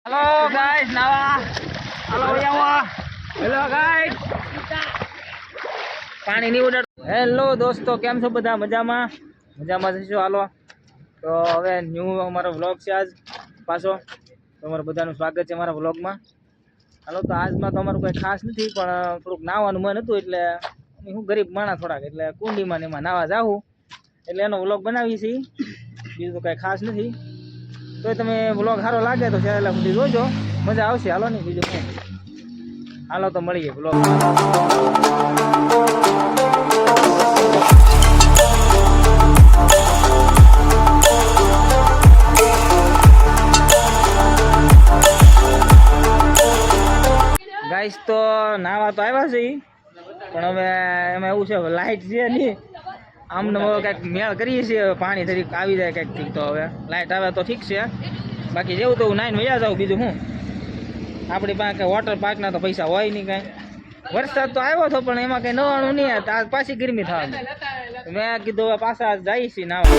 Halo guys, Nawa. Halo Yawa. Hello guys. પાણી ની ઉડાડ. Hello દોસ્તો, કેમ છો બધા? મજામાં જશો? હાલો તો હવે ન્યૂ અમારો વ્લોગ છે આજ પાછો. તમારું બધાનું સ્વાગત છે અમારા વ્લોગમાં. હાલો તો આજમાં તો અમારું કંઈ ખાસ નથી, પણ થોડુંક નાવાનું મન હતું એટલે હું ગરીબ માણસ થોડાક એટલે કુંડીમાં ને એમાં નાવા જાઉં એટલે એનો વ્લોગ બનાવીએ છીએ. બીજું તો કંઈ ખાસ નથી. તો તમે વ્લોગ સારો લાગે તો ચેનલ સુધી જોજો, મજા આવશે. હાલો નહીં બીજું શું, હાલો તો મળીએ વ્લોગ. ગાઈસ તો નાવા તો આવ્યા છે, પણ હવે એમાં એવું છે લાઈટ છે નહીં. આમને કંઈક મેળ કરીએ છીએ, પાણી થોડીક આવી જાય કંઈક ઠીક. તો હવે લાઈટ આવે તો ઠીક છે, બાકી જેવું તો નાઈને મજા જાવ. બીજું શું, આપણી પાસે વોટર પાર્કના તો પૈસા હોય નહીં કાંઈ. વરસાદ તો આવ્યો હતો પણ એમાં કંઈ નવાનું નહીં, આ પાછી ગરમી થવાની. મેં કીધું હવે પાછા જઈએ છીએ નાવા.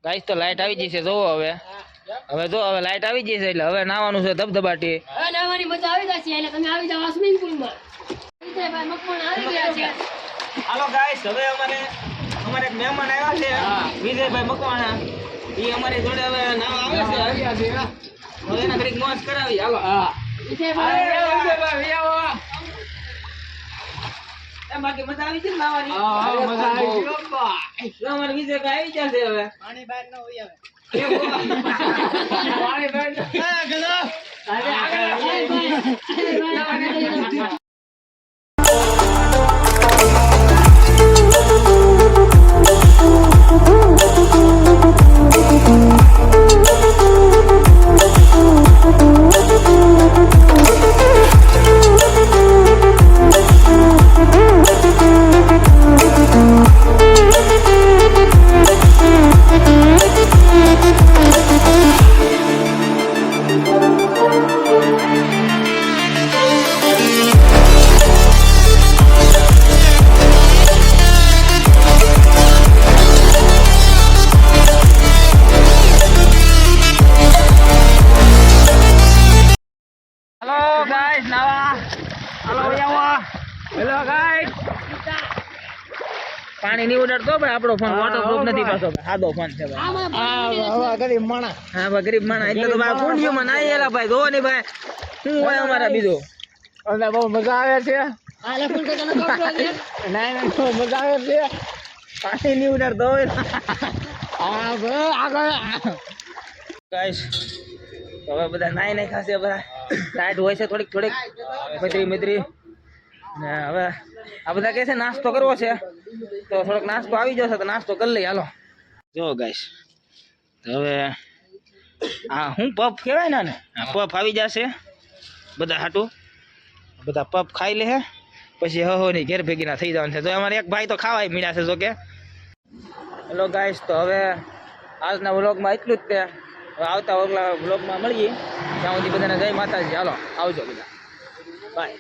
ગાઈસ તો લાઈટ આવી જશે, જોવો હવે હવે લાઈટ આવી જશે એટલે હવે નાવાનું છે ધબધબાટી. હવે નાવાની મજા આવી જશે એટલે તમે આવી જાવ સ્વિમિંગ પૂલમાં. વિજયભાઈ મકવાણ આવી ગયા છે. હાલો ગાઈસ, હવે અમારે એક મહેમાન આવ્યા છે, વિજયભાઈ મકવાણા. એ અમારી જોડે હવે નાવા આવે છે. હવે એના ઘડીક મોજ કરાવી. હાલો વિજયભાઈ આવો. બાકી મજા આવી છે ને નાવાની? મજા આવી છે. અમારે વિજયભાઈ આવી ગયા છે. હવે પાણી બહાર ન હોય, આવે પાણી બહાર પાણી નહીં ઉડાડતો ભાઈ, આપણો ફોન વોટરપ્રૂફ નથી પાછો, સાદો ફોન છે ભાઈ. આમાં પાણી ગરીબ માણસ. હા ભાઈ, ગરીબ માણસ એટલે તો ભાઈ કુંડિયુંમાં નાઈ એલા ભાઈ, જોવો ને ભાઈ શું હોય અમારા બીજું. અને બહુ મજા આવે છે. આ લખું તો તને ખબર છે. ના બહુ મજા આવે છે. પાણી નહીં ઉડાડતો હોય આગળ ગાઈસ. તો હવે બધા નાઈ નાઈ ખાશે, બધા ટાઈટ હોય છે થોડીક થોડીક મિત્રી ને હવે આ બધા કહે છે નાસ્તો કરવો છે, તો થોડોક નાસ્તો આવી જશે તો નાસ્તો કરી લઈએ. હાલો જો ગાઈસ, તો હવે આ હું પફ કહેવાય ને, આ પફ આવી જશે બધા હાટું, બધા પફ ખાઈ લે પછી હો ની ઘેર ભેગીના થઈ જવાનું છે. તો અમારે એક ભાઈ તો ખાવાય મીડા છે જો કે. હેલો ગાઈસ, તો હવે આજના વ્લોગમાં એટલું જ તે. હવે આવતા વ્લોગમાં મળીએ, ત્યાં સુધી બધાને જય માતાજી. હાલો આવજો બધા, બાય.